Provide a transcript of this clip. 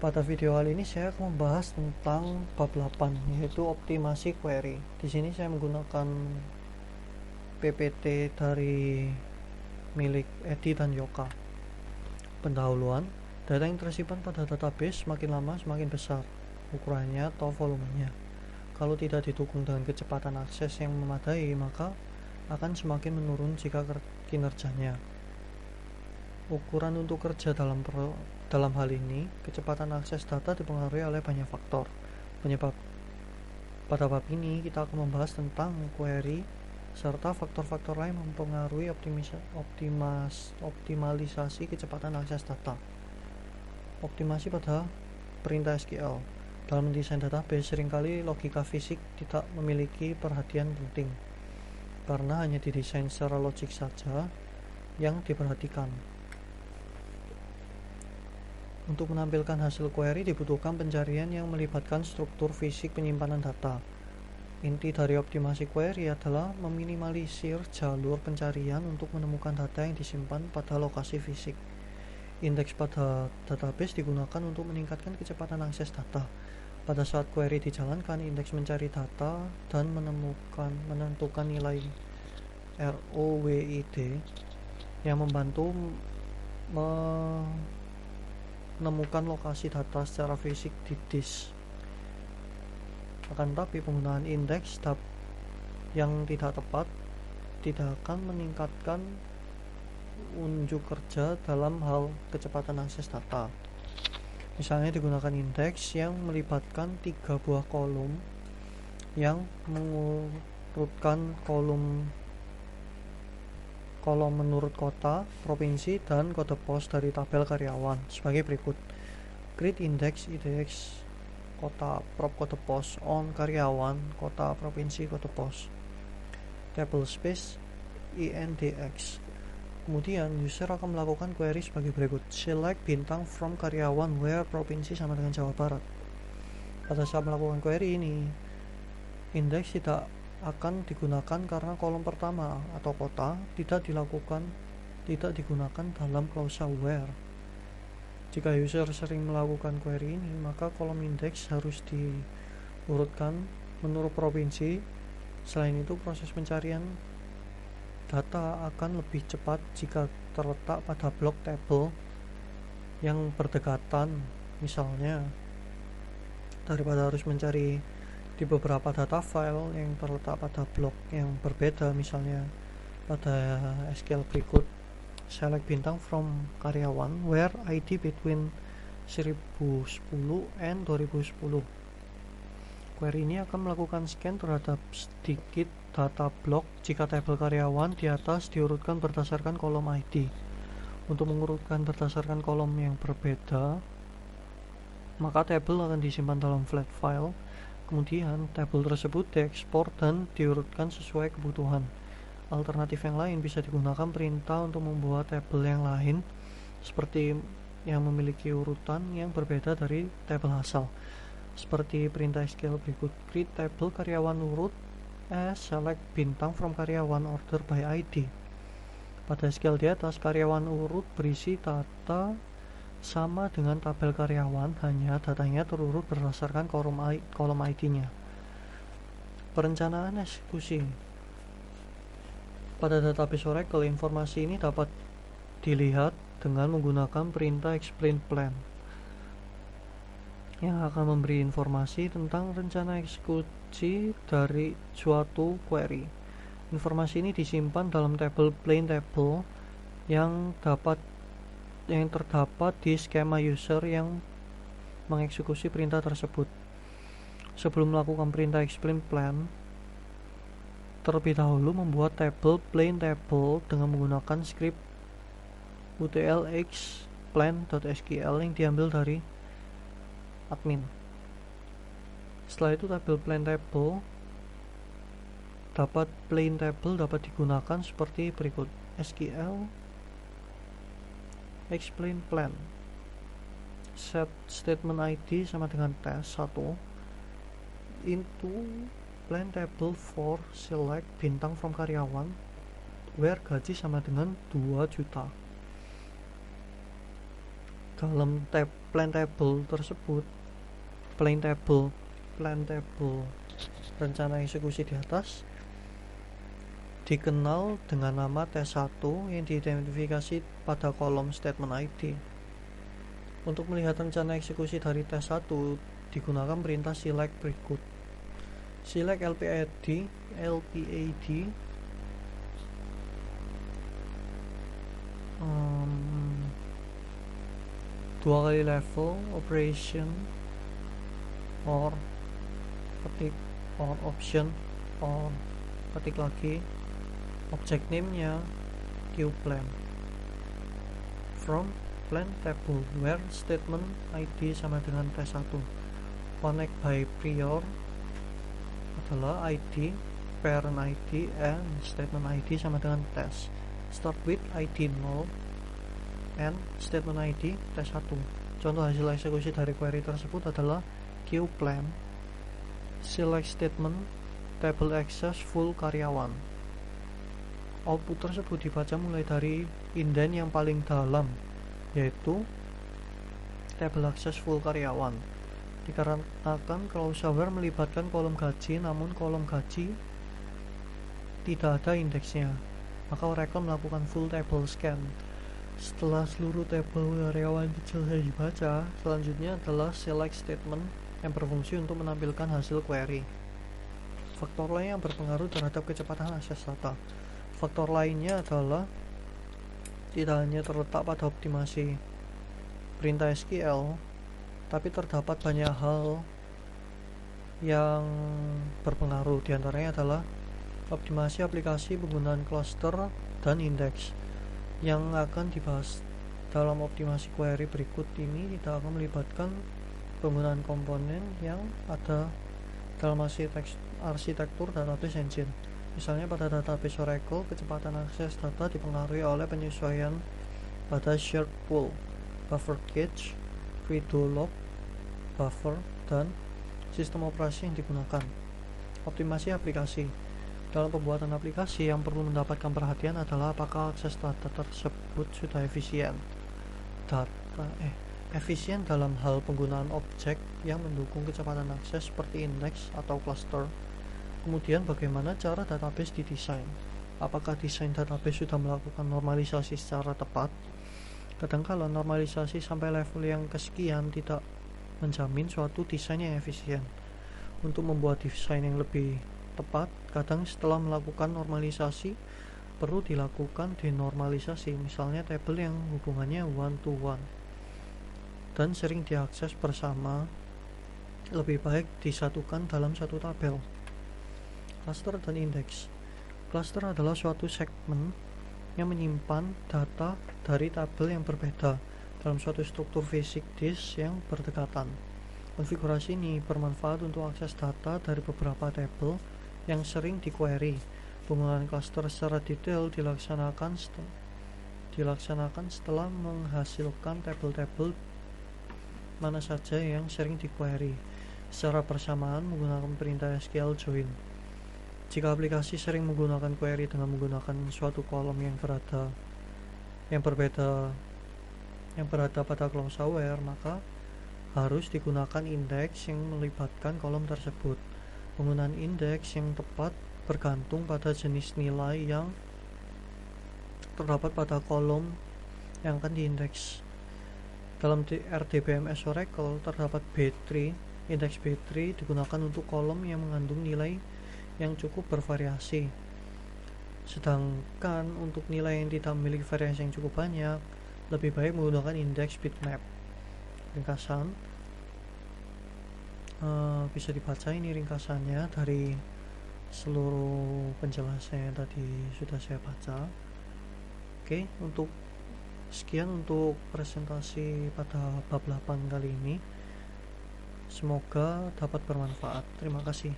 Pada video kali ini saya akan membahas tentang bab 8, yaitu optimasi query. Di sini saya menggunakan PPT dari milik Edi dan Yoka. Pendahuluan, data yang tersimpan pada database semakin lama semakin besar ukurannya atau volumenya. Kalau tidak didukung dengan kecepatan akses yang memadai, maka akan semakin menurun jika kinerjanya. Ukuran untuk kerja dalam hal ini, kecepatan akses data dipengaruhi oleh banyak faktor. Pada bab ini kita akan membahas tentang query serta faktor-faktor lain mempengaruhi optimalisasi kecepatan akses data. Optimasi pada perintah SQL. Dalam mendesain database, seringkali logika fisik tidak memiliki perhatian penting karena hanya didesain secara logik saja yang diperhatikan. Untuk menampilkan hasil query dibutuhkan pencarian yang melibatkan struktur fisik penyimpanan data. Inti dari optimasi query adalah meminimalisir jalur pencarian untuk menemukan data yang disimpan pada lokasi fisik. Indeks pada database digunakan untuk meningkatkan kecepatan akses data. Pada saat query dijalankan, indeks mencari data dan menentukan nilai ROWID yang membantu menemukan lokasi data secara fisik di disk. Akan tetapi penggunaan indeks yang tidak tepat tidak akan meningkatkan unjuk kerja dalam hal kecepatan akses data. Misalnya digunakan indeks yang melibatkan 3 buah kolom yang mengurutkan kolom menurut kota, provinsi, dan kode pos dari tabel karyawan sebagai berikut. Grid index IDX kota, prop kode pos, on karyawan, kota, provinsi, kode pos. Table space INDX. Kemudian user akan melakukan query sebagai berikut. Select bintang from karyawan where provinsi sama dengan Jawa Barat. Pada saat melakukan query ini, indeks tidak akan digunakan karena kolom pertama atau kota tidak digunakan dalam klausa where. Jika user sering melakukan query ini, maka kolom indeks harus diurutkan menurut provinsi. Selain itu, proses pencarian data akan lebih cepat jika terletak pada blok table yang berdekatan, misalnya, daripada harus mencari di beberapa data file yang terletak pada blok yang berbeda, misalnya pada SQL berikut. Select bintang from karyawan where ID between 1010 and 2010. Query ini akan melakukan scan terhadap sedikit data blok jika tabel karyawan di atas diurutkan berdasarkan kolom ID. Untuk mengurutkan berdasarkan kolom yang berbeda, maka tabel akan disimpan dalam flat file. Kemudian tabel tersebut diekspor dan diurutkan sesuai kebutuhan. Alternatif yang lain bisa digunakan perintah untuk membuat tabel yang lain seperti yang memiliki urutan yang berbeda dari tabel asal. Seperti perintah SQL berikut. Create table karyawan urut as select bintang from karyawan order by ID. Pada SQL di atas, karyawan urut berisi data sama dengan tabel karyawan, hanya datanya terurut berdasarkan kolom ID-nya. Perencanaan eksekusi. Pada database Oracle, informasi ini dapat dilihat dengan menggunakan perintah explain plan yang akan memberi informasi tentang rencana eksekusi dari suatu query. Informasi ini disimpan dalam tabel plain table yang terdapat di skema user yang mengeksekusi perintah tersebut. Sebelum melakukan perintah explain plan, terlebih dahulu membuat tabel plain table dengan menggunakan script utlx plan.sql yang diambil dari admin. Setelah itu plain table dapat digunakan seperti berikut. SQL explain plan set statement ID sama dengan test 1 into plain table for select bintang from karyawan where gaji sama dengan 2 juta. dalam plain table tersebut, plain table rencana eksekusi di atas dikenal dengan nama T1 yang diidentifikasi pada kolom statement ID. Untuk melihat rencana eksekusi dari T1 digunakan perintah select berikut. Select LPAD dua kali level operation or ketik or option or ketik lagi object name-nya qplan from plan table where statement ID sama dengan T1. Connect by prior adalah ID, parent ID, and statement ID sama dengan test. Start with ID 0 and statement ID T1. Contoh hasil eksekusi dari query tersebut adalah qplan select statement table access full karyawan. Output tersebut dibaca mulai dari indent yang paling dalam, yaitu table access full karyawan. Dikarenakan clause where melibatkan kolom gaji, namun kolom gaji tidak ada indeksnya, maka Oracle melakukan full table scan. Setelah seluruh tabel karyawan selesai dibaca, selanjutnya adalah select statement yang berfungsi untuk menampilkan hasil query. Faktor lain yang berpengaruh terhadap kecepatan akses data. Faktor lainnya adalah tidak hanya terletak pada optimasi perintah SQL, tapi terdapat banyak hal yang berpengaruh. Di antaranya adalah optimasi aplikasi penggunaan cluster dan indeks. Yang akan dibahas dalam optimasi query berikut ini tidak akan melibatkan penggunaan komponen yang ada dalam arsitektur database engine. Misalnya pada database Oracle, kecepatan akses data dipengaruhi oleh penyesuaian pada shared pool, buffer cache, redo log, buffer, dan sistem operasi yang digunakan. Optimasi aplikasi. Dalam pembuatan aplikasi, yang perlu mendapatkan perhatian adalah apakah akses data tersebut sudah efisien. Efisien dalam hal penggunaan objek yang mendukung kecepatan akses seperti indeks atau cluster. Kemudian bagaimana cara database didesain? Apakah desain database sudah melakukan normalisasi secara tepat? Kadangkala normalisasi sampai level yang kesekian tidak menjamin suatu desain yang efisien. Untuk membuat desain yang lebih tepat, kadang setelah melakukan normalisasi perlu dilakukan denormalisasi, misalnya tabel yang hubungannya one to one dan sering diakses bersama lebih baik disatukan dalam satu tabel. Cluster dan indeks. Cluster adalah suatu segmen yang menyimpan data dari tabel yang berbeda dalam suatu struktur fisik disk yang berdekatan. Konfigurasi ini bermanfaat untuk akses data dari beberapa tabel yang sering di-query. Penggunaan cluster secara detail dilaksanakan setelah menghasilkan tabel-tabel mana saja yang sering di-query secara bersamaan menggunakan perintah SQL join. Jika aplikasi sering menggunakan query dengan menggunakan suatu kolom yang berada pada clause where, maka harus digunakan indeks yang melibatkan kolom tersebut. Penggunaan indeks yang tepat bergantung pada jenis nilai yang terdapat pada kolom yang akan diindeks. Dalam RDBMS Oracle terdapat B3. Indeks B3 digunakan untuk kolom yang mengandung nilai yang cukup bervariasi. Sedangkan untuk nilai yang tidak memiliki variasi yang cukup banyak, lebih baik menggunakan indeks bitmap. Ringkasan bisa dibaca ini ringkasannya dari seluruh penjelasan yang tadi sudah saya baca. Oke, sekian untuk presentasi pada bab 8 kali ini. Semoga dapat bermanfaat. Terima kasih.